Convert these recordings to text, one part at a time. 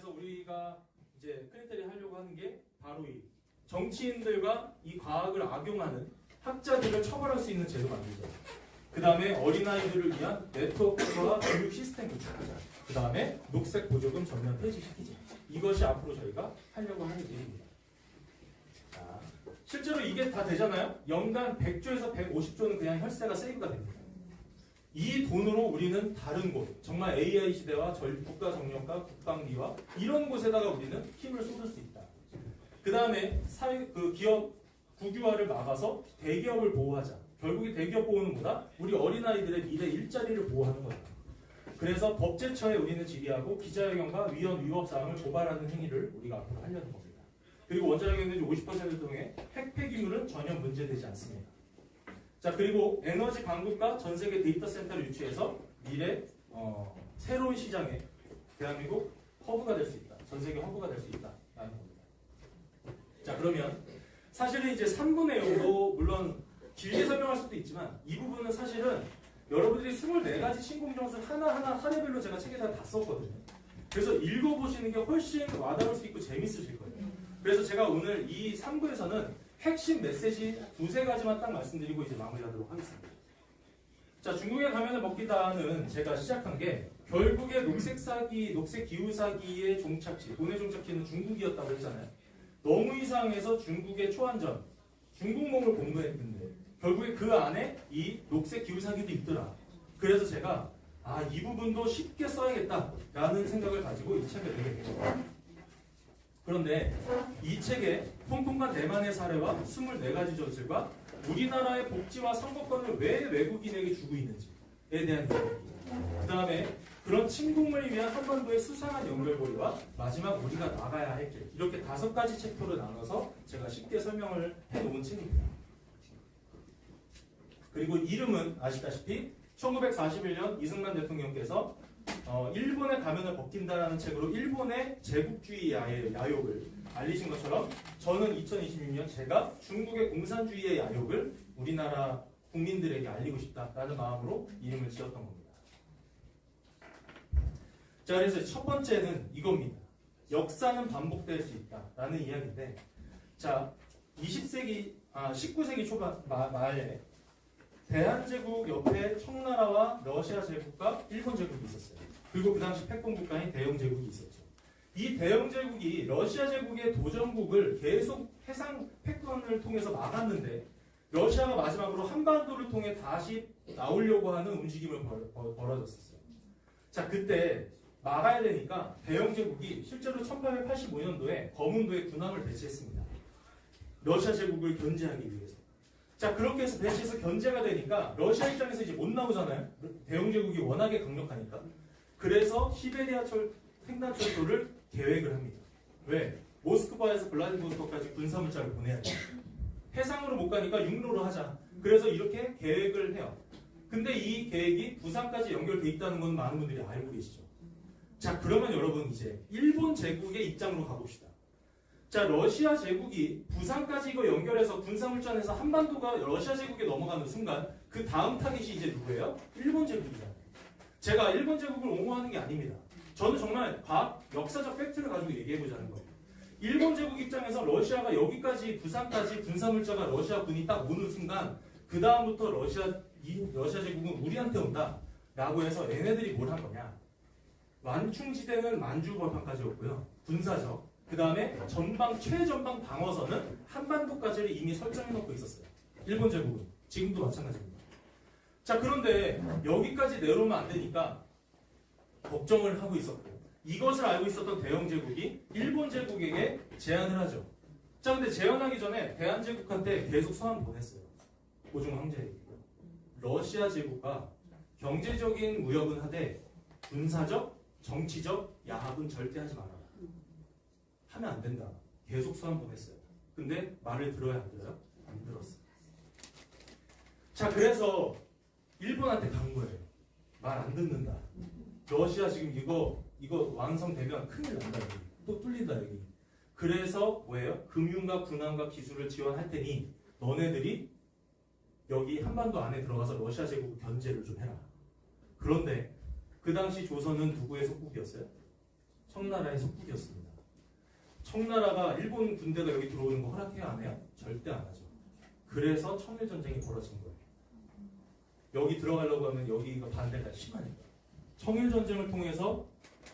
그래서 우리가 이제 크리테리 하려고 하는 게 바로 이 정치인들과 이 과학을 악용하는 학자들을 처벌할 수 있는 제도 만들자. 그 다음에 어린아이들을 위한 네트워크와 교육 시스템 구축하자. 그 다음에 녹색 보조금 전면 폐지시키자. 이것이 앞으로 저희가 하려고 하는 일입니다. 자, 실제로 이게 다 되잖아요? 연간 100조에서 150조는 그냥 혈세가 세이브가 됩니다. 이 돈으로 우리는 다른 곳, 정말 AI 시대와 국가 정력과 국방비와 이런 곳에다가 우리는 힘을 쏟을 수 있다. 그 다음에 기업 국유화를 막아서 대기업을 보호하자. 결국에 대기업 보호는 뭐다? 우리 어린아이들의 미래 일자리를 보호하는 거다. 그래서 법제처에 우리는 질의하고 기자회견과 위헌 위법 사항을 고발하는 행위를 우리가 앞으로 하려는 겁니다. 그리고 원자력에너지 50%를 통해 핵 폐기물은 전혀 문제되지 않습니다. 자, 그리고 에너지 강국과 전 세계 데이터 센터를 유치해서 미래 새로운 시장에 대한민국 허브가 될 수 있다. 전 세계 허브가 될 수 있다라는 겁니다. 자, 그러면 사실은 이제 3분의 0도 물론 길게 설명할 수도 있지만 이 부분은 사실은 여러분들이 24가지 신공정술 하나하나 사례별로 제가 책에다 다 썼거든요. 그래서 읽어보시는 게 훨씬 와닿을 수 있고 재밌으실 거예요. 그래서 제가 오늘 이 3부에서는 핵심 메시지 2-3가지만 딱 말씀드리고 이제 마무리하도록 하겠습니다. 자, 중국의 가면을 먹기다는 제가 시작한 게 결국에 녹색 사기, 녹색 기후 사기의 종착지, 돈의 종착지는 중국이었다고 했잖아요. 너무 이상해서 중국의 초안전, 중국몽을 공부했는데 결국에 그 안에 이 녹색 기후 사기도 있더라. 그래서 제가 이 부분도 쉽게 써야겠다라는 생각을 가지고 이 책을 내게 됐습니다. 그런데 이 책에 홍콩과 대만의 사례와 24가지 전술과 우리나라의 복지와 선거권을 왜 외국인에게 주고 있는지에 대한 이야기, 그 다음에 그런 침공을 위한 한반도의 수상한 연결고리와 마지막 우리가 나가야 할 길, 이렇게 5가지 챕터로 나눠서 제가 쉽게 설명을 해놓은 책입니다. 그리고 이름은 아시다시피 1941년 이승만 대통령께서 일본의 가면을 벗긴다라는 책으로 일본의 제국주의 야욕을 알리신 것처럼 저는 2026년 제가 중국의 공산주의의 야욕을 우리나라 국민들에게 알리고 싶다라는 마음으로 이름을 지었던 겁니다. 자, 그래서 첫 번째는 이겁니다. 역사는 반복될 수 있다라는 이야기인데, 자, 19세기 초반 말에 대한제국 옆에 청나라와 러시아 제국과 일본 제국이 있었어요. 그리고 그 당시 패권 국가인 대영 제국이 있었죠. 이 대영 제국이 러시아 제국의 도전국을 계속 해상 패권을 통해서 막았는데 러시아가 마지막으로 한반도를 통해 다시 나오려고 하는 움직임을 벌어졌었어요. 자, 그때 막아야 되니까 대영 제국이 실제로 1885년도에 거문도에 군함을 배치했습니다. 러시아 제국을 견제하기 위해서. 자, 그렇게 해서 배치해서 견제가 되니까 러시아 입장에서 이제 못 나오잖아요. 대영 제국이 워낙에 강력하니까. 그래서 시베리아 횡단철도를 계획을 합니다. 왜? 모스크바에서 블라디보스토크까지 군사물자를 보내야 돼요. 해상으로 못 가니까 육로로 하자. 그래서 이렇게 계획을 해요. 근데 이 계획이 부산까지 연결돼 있다는 건 많은 분들이 알고 계시죠. 자, 그러면 여러분 이제 일본 제국의 입장으로 가봅시다. 자, 러시아 제국이 부산까지 이거 연결해서 군사물자에서 한반도가 러시아 제국에 넘어가는 순간 그 다음 타깃이 이제 누구예요? 일본 제국이잖아요. 제가 일본 제국을 옹호하는 게 아닙니다. 저는 정말 역사적 팩트를 가지고 얘기해보자는 거예요. 일본 제국 입장에서 러시아가 여기까지 부산까지 군사물자가 러시아 군이 딱 오는 순간 그 다음부터 러시아 제국은 우리한테 온다 라고 해서 얘네들이 뭘 한 거냐. 완충지대는 만주벌판까지였고요. 군사적. 그 다음에 최전방 방어선은 한반도까지를 이미 설정해놓고 있었어요. 일본 제국은. 지금도 마찬가지입니다. 자, 그런데 여기까지 내려오면 안 되니까 걱정을 하고 있었고, 이것을 알고 있었던 대영 제국이 일본 제국에게 제안을 하죠. 자, 근데 제안하기 전에 대한제국한테 계속 서한 보냈어요. 고종 황제에게. 러시아 제국과 경제적인 무역은 하되 군사적, 정치적 야합은 절대 하지 말아라. 하면 안 된다. 계속 서한 보냈어요. 근데 말을 들어야 안 들어요? 안 들었어요. 자, 그래서 일본한테 간 거예요. 말 안 듣는다. 러시아 지금 이거 완성되면 큰일 난다. 여기. 또 뚫린다 여기. 그래서 뭐예요? 금융과 군함과 기술을 지원할 테니 너네들이 여기 한반도 안에 들어가서 러시아 제국 견제를 좀 해라. 그런데 그 당시 조선은 누구의 속국이었어요? 청나라의 속국이었습니다. 청나라가 일본 군대가 여기 들어오는 거 허락해야 안 해요? 절대 안 하죠. 그래서 청일전쟁이 벌어진 거예요. 여기 들어가려고 하면 여기가 반대가 심하니까. 청일전쟁을 통해서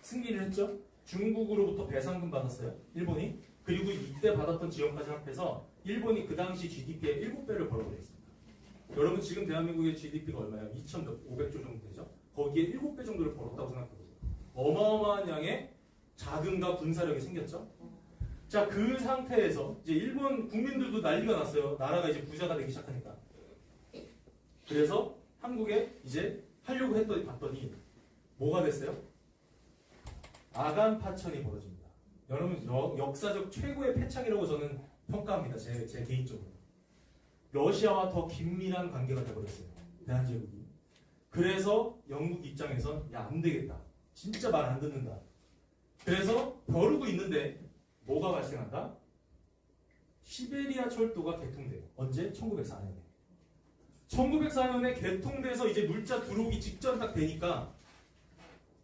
승리를 했죠. 중국으로부터 배상금 받았어요. 일본이. 그리고 이때 받았던 지원까지 합해서 일본이 그 당시 GDP의 7배를 벌어버렸습니다. 여러분 지금 대한민국의 GDP가 얼마예요? 2,500조 정도 되죠? 거기에 7배 정도를 벌었다고 생각해보세요. 어마어마한 양의 자금과 군사력이 생겼죠? 자, 그 상태에서 이제 일본 국민들도 난리가 났어요. 나라가 이제 부자가 되기 시작하니까. 그래서 한국에 이제 하려고 봤더니 뭐가 됐어요? 아간 파천이 벌어집니다. 여러분 역사적 최고의 패착이라고 저는 평가합니다. 제 개인적으로. 러시아와 더 긴밀한 관계가 돼버렸어요. 대한제국이. 그래서 영국 입장에선 야, 안 되겠다. 진짜 말 안 듣는다. 그래서 벼르고 있는데 뭐가 발생한다? 시베리아 철도가 개통돼요. 언제? 1904년에. 1904년에 개통돼서 이제 물자 들어오기 직전 딱 되니까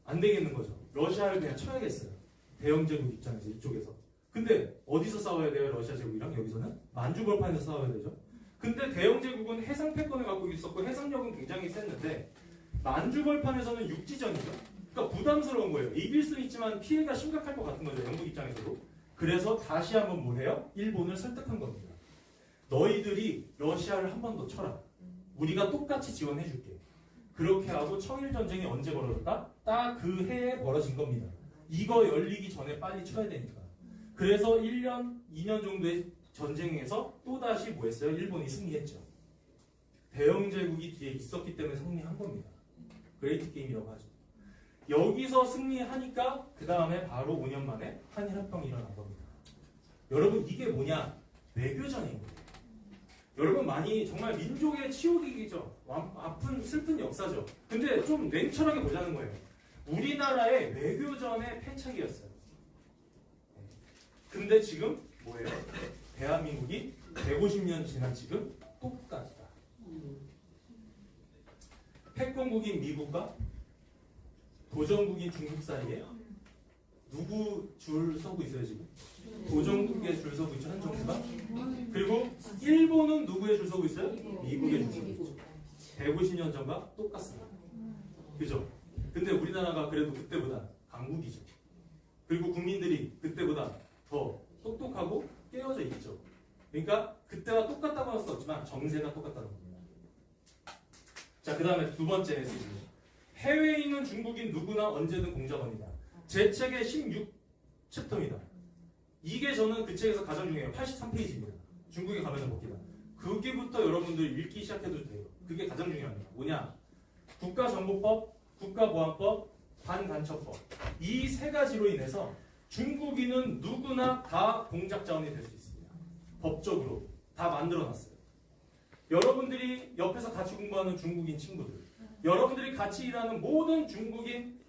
안 되겠는 거죠. 러시아를 그냥 쳐야겠어요. 대영제국 입장에서 이쪽에서. 근데 어디서 싸워야 돼요? 러시아 제국이랑 여기서는? 만주벌판에서 싸워야 되죠. 근데 대영제국은 해상 패권을 갖고 있었고 해상력은 굉장히 셌는데 만주벌판에서는 육지전이죠. 그러니까 부담스러운 거예요. 이길 수는 있지만 피해가 심각할 것 같은 거죠. 영국 입장에서도. 그래서 다시 한번 뭘 해요? 일본을 설득한 겁니다. 너희들이 러시아를 한 번 더 쳐라. 우리가 똑같이 지원해줄게. 그렇게 하고 청일전쟁이 언제 벌어졌다? 딱 그 해에 벌어진 겁니다. 이거 열리기 전에 빨리 쳐야 되니까. 그래서 1년, 2년 정도의 전쟁에서 또다시 뭐 했어요? 일본이 승리했죠. 대영제국이 뒤에 있었기 때문에 승리한 겁니다. 그레이트 게임이라고 하죠. 여기서 승리하니까 그 다음에 바로 5년 만에 한일합병이 일어난 겁니다. 여러분 이게 뭐냐? 외교전인 거예요. 여러분 많이 정말 민족의 치욕이죠. 아픈 슬픈 역사죠. 근데 좀 냉철하게 보자는 거예요. 우리나라의 외교전의 패착이었어요. 근데 지금 뭐예요? 대한민국이 150년 지난 지금 똑같다. 패권국인 미국과 도전국인 중국 사이에 누구 줄 서고 있어요 지금? 도전국에 줄 서고 있죠, 한 정부가. 그리고 일본은 누구에 줄 서고 있어요? 미국에 줄 서고 있죠. 150년 전과 똑같습니다. 그죠? 근데 우리나라가 그래도 그때보다 강국이죠. 그리고 국민들이 그때보다 더 똑똑하고 깨어져 있죠. 그러니까 그때와 똑같다고 할 수 없지만 정세가 똑같다는 겁니다. 자, 그 다음에 두 번째 메시지입니다. 해외에 있는 중국인 누구나 언제든 공작원이다. 제 책의 16챕터입니다. 이게 저는 그 책에서 가장 중요해요. 83페이지입니다. 중국에 가면은 먹기다. 거기부터 여러분들 읽기 시작해도 돼요. 그게 가장 중요합니다. 뭐냐? 국가정보법, 국가보안법, 반간첩법. 이 세 가지로 인해서 중국인은 누구나 다 공작자원이 될 수 있습니다. 법적으로 다 만들어놨어요. 여러분들이 옆에서 같이 공부하는 중국인 친구들, 여러분들이 같이 일하는 모든 중국인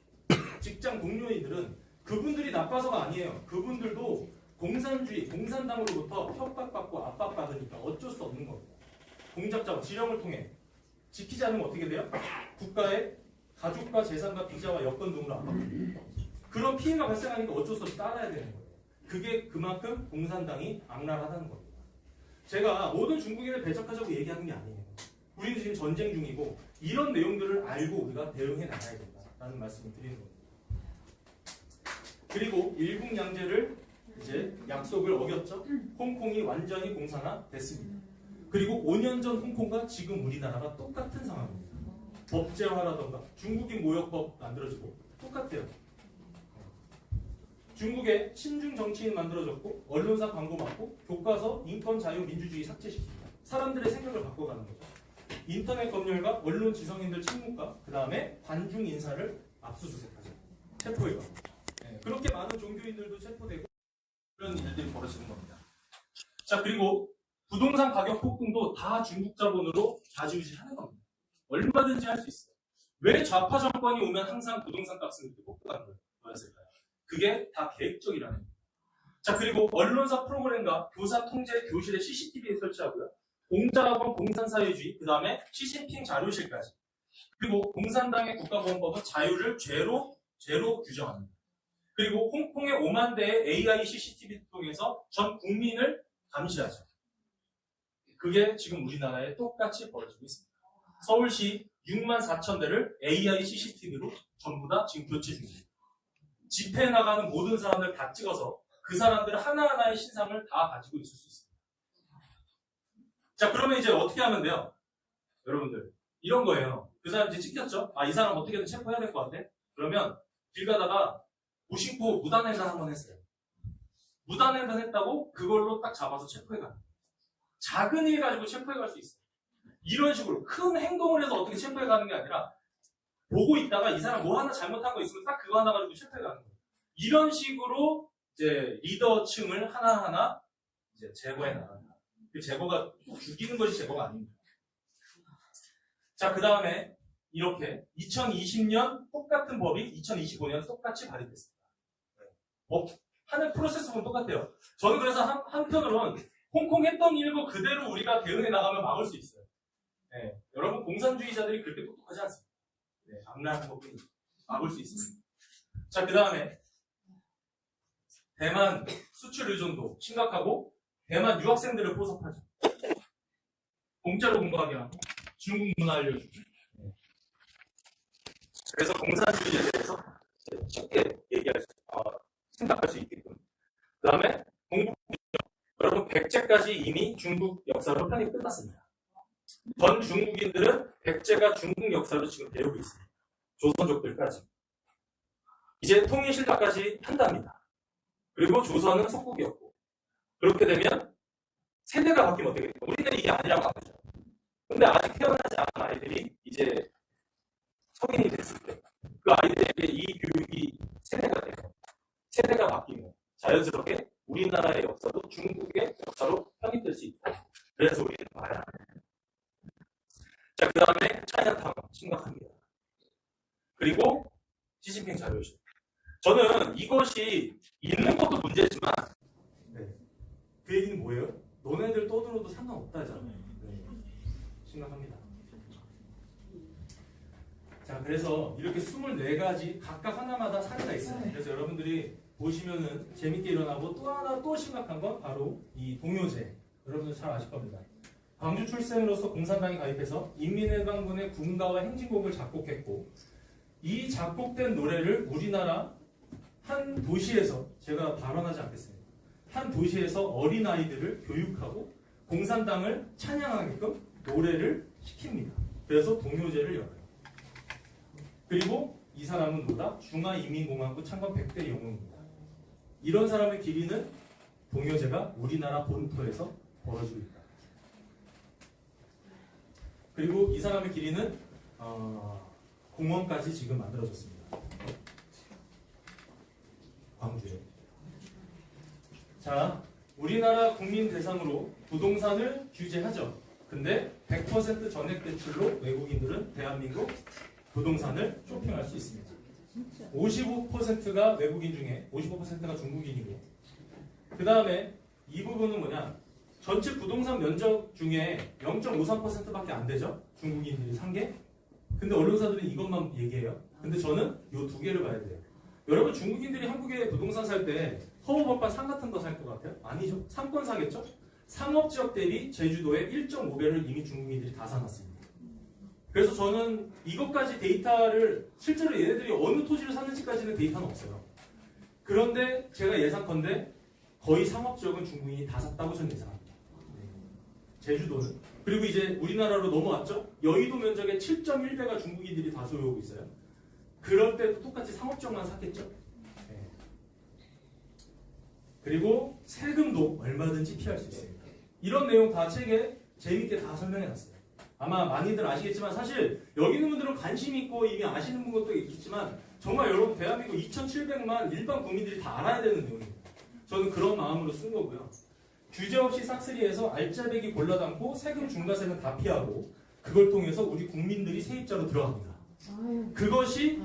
직장 동료인들은 그분들이 나빠서가 아니에요. 그분들도 공산주의, 공산당으로부터 협박받고 압박받으니까 어쩔 수 없는 겁니다. 공작자원, 지령을 통해 지키지 않으면 어떻게 돼요? 국가의 가족과 재산과 비자와 여건 등으로 압박합니다. 그런 피해가 발생하니까 어쩔 수 없이 따라야 되는 거예요. 그게 그만큼 공산당이 악랄하다는 겁니다. 제가 모든 중국인을 배척하자고 얘기하는 게 아니에요. 우리는 지금 전쟁 중이고 이런 내용들을 알고 우리가 대응해 나가야 된다라는 말씀을 드리는 겁니다. 그리고 일국양제를 이제 약속을 어겼죠. 홍콩이 완전히 공산화 됐습니다. 그리고 5년 전 홍콩과 지금 우리나라가 똑같은 상황입니다. 법제화라던가 중국인 모욕법 만들어지고 똑같아요. 중국에 친중 정치인 만들어졌고 언론사 광고 막고 교과서 인권 자유 민주주의 삭제시킵니다. 사람들의 생각을 바꿔가는 거죠. 인터넷 검열과 언론 지성인들 침묵과 그 다음에 관중 인사를 압수수색하죠. 체포해가. 네, 그렇게 많은 종교인들도 체포되고 그런 일들이 벌어지는 겁니다. 자, 그리고 부동산 가격 폭등도 다 중국 자본으로 좌지우지하는 겁니다. 얼마든지 할 수 있어요. 왜 좌파 정권이 오면 항상 부동산 값은 이렇게 폭등하는 거였을까요? 그게 다 계획적이라는 겁니다. 자, 그리고 언론사 프로그램과 교사 통제 교실에 CCTV에 설치하고요. 공자학원 공산사회주의, 그 다음에 시진핑 자료실까지. 그리고 공산당의 국가보안법은 자유를 죄로 규정합니다. 그리고 홍콩의 5만 대의 AI CCTV 통해서 전 국민을 감시하죠. 그게 지금 우리나라에 똑같이 벌어지고 있습니다. 서울시 6만 4천 대를 AI CCTV로 전부 다 지금 교체 중입니다. 집회에 나가는 모든 사람들 다 찍어서 그 사람들 하나하나의 신상을 다 가지고 있을 수 있습니다. 자, 그러면 이제 어떻게 하면 돼요? 여러분들, 이런 거예요. 그 사람 이제 찍혔죠? 아, 이 사람 어떻게든 체포해야 될 것 같아? 그러면 길 가다가 무심코 무단횡단 한번 했어요. 무단횡단 했다고 그걸로 딱 잡아서 체포해가요. 작은 일 가지고 체포해갈 수 있어요. 이런 식으로 큰 행동을 해서 어떻게 체포해가는 게 아니라 보고 있다가 이 사람 뭐 하나 잘못한 거 있으면 딱 그거 하나 가지고 체포해가는 거예요. 이런 식으로 이제 리더층을 하나하나 이제 제거해 나간다. 그 제거가 죽이는 것이 제거가 아닙니다. 자, 그 다음에 이렇게 2020년 똑같은 법이 2025년 똑같이 발의됐습니다. 하는 프로세스는 똑같아요. 저는 그래서 한편으로는 홍콩 했던 일고 그대로 우리가 대응해 나가면 막을 수 있어요. 네, 여러분 공산주의자들이 그렇게 똑똑하지 않습니다. 네, 악랄한 것뿐이 막을 수 있습니다. 자, 그 다음에 대만 수출 의존도 심각하고 대만 유학생들을 포섭하죠. 공짜로 공부하게 하고 중국 문화 알려주고. 네. 그래서 공산주의에 대해서 쉽게 생각할 수 있게끔. 그 다음에 공부 여러분 백제까지 이미 중국 역사로 편이 끝났습니다. 전 중국인들은 백제가 중국 역사로 지금 배우고 있습니다. 조선족들까지. 이제 통일신라까지 한답니다. 그리고 조선은 속국이었고. 그렇게 되면 세대가 바뀌면 어떻게 됩니까? 우리는 이게 아니라고 합니다. 근데 아직 태어나지 않은 아이들이 이제 성인이 됐을 때 그 아이들에게 이 교육이 세대가 돼요. 세대가 바뀌면 자연스럽게 우리나라의 역사도 중국의 역사로 편입될 수 있다. 그래서 우리는 말해야 합니다. 자, 그 다음에 차이나타운 심각합니다. 그리고 시진핑 자료실. 저는 이것이 있는 것도 문제지만 그 얘기는 뭐예요? 너네들 떠들어도 상관없다잖아요. 심각합니다. 자, 그래서 이렇게 24가지 각각 하나마다 사례가 있어요. 그래서 여러분들이 보시면은 재밌게 일어나고 또 하나 또 심각한 건 바로 이 동요제. 여러분들 잘 아실 겁니다. 광주 출생으로서 공산당에 가입해서 인민해방군의 군가와 행진곡을 작곡했고 이 작곡된 노래를 우리나라 한 도시에서 제가 발언하지 않겠습니다. 한 도시에서 어린아이들을 교육하고 공산당을 찬양하게끔 노래를 시킵니다. 그래서 동요제를 열어요. 그리고 이 사람은 뭐다? 중화인민공화국 창건 100대 영웅입니다. 이런 사람의 길이는 동요제가 우리나라 본토에서 벌어지고 있다. 그리고 이 사람의 길이는 공원까지 지금 만들어졌습니다. 광주에. 자, 우리나라 국민 대상으로 부동산을 규제하죠. 근데 100% 전액 대출로 외국인들은 대한민국 부동산을 쇼핑할 수 있습니다. 55%가 외국인 중에 55%가 중국인이고 그 다음에 이 부분은 뭐냐? 전체 부동산 면적 중에 0.53%밖에 안 되죠? 중국인들이 산 게. 근데 언론사들은 이것만 얘기해요. 근데 저는 이 두 개를 봐야 돼요. 여러분 중국인들이 한국에 부동산 살 때 허브법관 산 같은 거 살 것 같아요? 아니죠. 상권 사겠죠? 상업지역 대비 제주도에 1.5배를 이미 중국인들이 다 사놨습니다. 그래서 저는 이것까지 데이터를 실제로 얘네들이 어느 토지를 샀는지까지는 데이터는 없어요. 그런데 제가 예상컨대 거의 상업지역은 중국인이 다 샀다고 저는 예상합니다. 제주도는. 그리고 이제 우리나라로 넘어왔죠? 여의도 면적의 7.1배가 중국인들이 다 소유하고 있어요. 그럴 때도 똑같이 상업지역만 샀겠죠? 그리고 세금도 얼마든지 피할 수 있습니다. 이런 내용 다 책에 재밌게 다 설명해놨어요. 아마 많이들 아시겠지만 사실 여기 있는 분들은 관심 있고 이미 아시는 분도 있겠지만 정말 여러분 대한민국 2,700만 일반 국민들이 다 알아야 되는 내용입니다. 저는 그런 마음으로 쓴 거고요. 규제 없이 싹쓸이해서 알짜배기 골라 담고 세금 중과세는 다 피하고 그걸 통해서 우리 국민들이 세입자로 들어갑니다. 그것이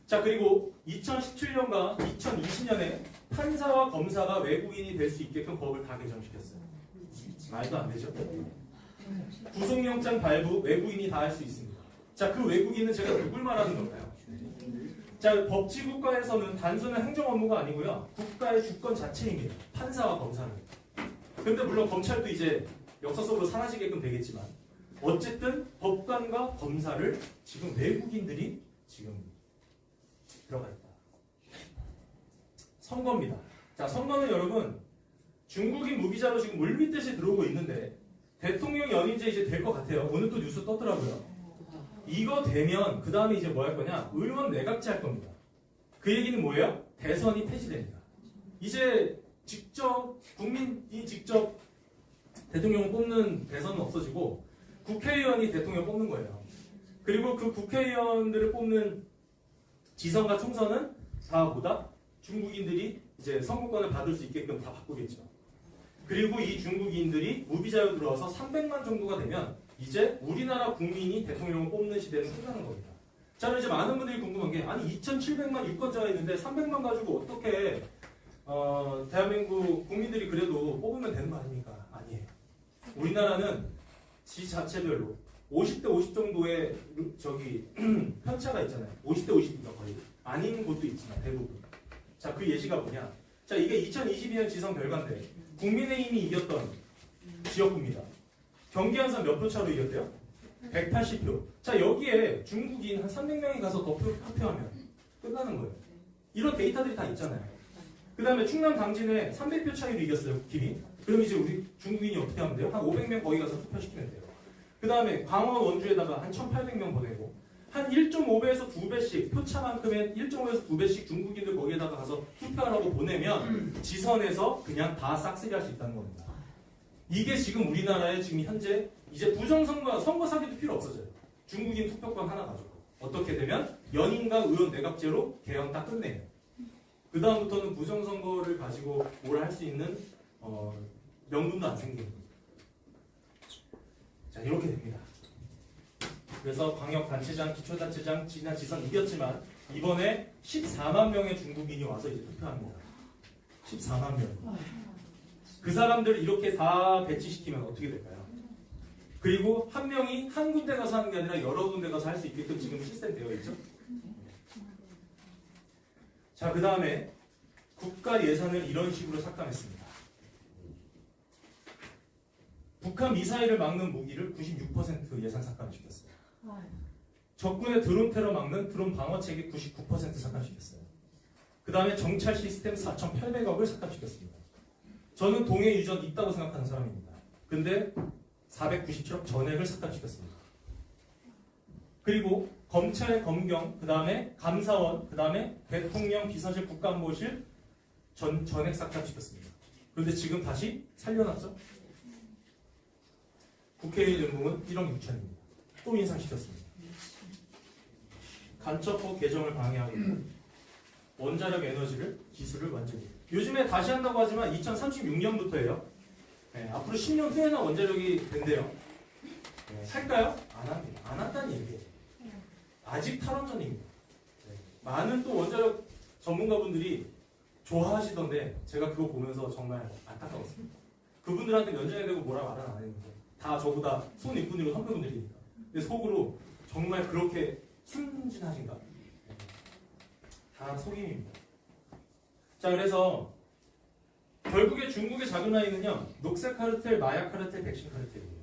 자, 그리고 2017년과 2020년에 판사와 검사가 외국인이 될 수 있게끔 법을 다 개정시켰어요. 말도 안 되죠? 구속영장 발부 외국인이 다 할 수 있습니다. 자, 그 외국인은 제가 누굴 말하는 건가요? 자, 법치국가에서는 단순한 행정 업무가 아니고요. 국가의 주권 자체입니다. 판사와 검사는. 근데 물론 검찰도 이제 역사 속으로 사라지게끔 되겠지만 어쨌든 법관과 검사를 지금 외국인들이 지금 들어가 있다. 선거입니다. 자, 선거는 여러분 중국인 무비자로 지금 물밀듯이 들어오고 있는데 대통령 연임제 이제 될 것 같아요. 오늘 또 뉴스 떴더라고요. 이거 되면 그 다음에 이제 뭐 할 거냐? 의원 내각제 할 겁니다. 그 얘기는 뭐예요? 대선이 폐지됩니다. 이제 직접 국민이 직접 대통령을 뽑는 대선은 없어지고 국회의원이 대통령 뽑는 거예요. 그리고 그 국회의원들을 뽑는 지선과 총선은 다 뭐다? 중국인들이 이제 선거권을 받을 수 있게끔 다 바꾸겠죠. 그리고 이 중국인들이 무비자로 들어와서 300만 정도가 되면 이제 우리나라 국민이 대통령을 뽑는 시대는 끝나는 겁니다. 자, 그럼 이제 많은 분들이 궁금한 게 아니 2,700만 유권자가 있는데 300만 가지고 어떻게 대한민국 국민들이 그래도 뽑으면 되는 거 아닙니까? 아니에요. 우리나라는 지 자체별로 50대 50 정도의 편차가 있잖아요. 50대 50인가 거의. 아닌 곳도 있지만 대부분. 자, 그 예시가 뭐냐? 자, 이게 2022년 지선 결과인데 국민의힘이 이겼던 지역구입니다. 경기 한산 몇 표 차로 이겼대요? 180표. 자, 여기에 중국인 한 300명이 가서 더 투표하면 끝나는 거예요. 이런 데이터들이 다 있잖아요. 그 다음에 충남 당진에 300표 차이로 이겼어요, 국힘이. 그럼 이제 우리 중국인이 어떻게 하면 돼요? 한 500명 거기 가서 투표시키면 돼요. 그 다음에 강원 원주에다가 한 1,800명 보내고 한 1.5배에서 2배씩 표차만큼의 1.5에서 2배씩 중국인들 거기에다가 가서 투표하라고 보내면 지선에서 그냥 다 싹쓸이 할 수 있다는 겁니다. 이게 지금 우리나라의 지금 현재 이제 부정선거 선거 사기도 필요 없어져요. 중국인 투표권 하나 가지고 어떻게 되면 연임과 의원 내각제로 개헌 딱 끝내요. 그 다음부터는 부정선거를 가지고 뭘 할 수 있는 명분도 안 생기는 거죠. 자, 이렇게 됩니다. 그래서 광역단체장, 기초단체장, 지선 이겼지만 이번에 14만 명의 중국인이 와서 이제 투표합니다. 14만 명. 그 사람들을 이렇게 다 배치시키면 어떻게 될까요? 그리고 한 명이 한 군데 가서 하는 게 아니라 여러 군데 가서 할 수 있게끔 지금 시스템 되어 있죠. 자, 그 다음에 국가 예산을 이런 식으로 삭감했습니다. 북한 미사일을 막는 무기를 96% 예산 삭감시켰어요. 적군의 드론 테러 막는 드론 방어체계 99% 삭감시켰어요. 그 다음에 정찰 시스템 4,800억을 삭감시켰습니다. 저는 동해 유전 있다고 생각하는 사람입니다. 근데 497억 전액을 삭감시켰습니다. 그리고 검찰, 검경, 그 다음에 감사원, 그 다음에 대통령 비서실 국가안보실 전액 삭감시켰습니다. 그런데 지금 다시 살려놨죠? 국회의 연봉은 1억 6천입니다. 또 인상시켰습니다. 간첩법 개정을 방해하고 원자력 에너지를 기술을 완전히 요즘에 다시 한다고 하지만 2036년부터예요. 네, 앞으로 10년 후에나 원자력이 된대요. 네, 살까요? 안 합니다. 안 한다는 얘기예요. 아직 탈원전입니다. 네, 많은 또 원자력 전문가분들이 좋아하시던데 제가 그거 보면서 정말 안타까웠습니다. 그분들한테 면전에 대고 뭐라 말은 안 했는데 다 저보다 손익분으로 선배분들이니까. 근데 속으로 정말 그렇게 순진하신가? 네, 다 속임입니다. 자, 그래서 결국에 중국의 작은 라인은요, 녹색 카르텔, 마약 카르텔, 백신 카르텔이에요.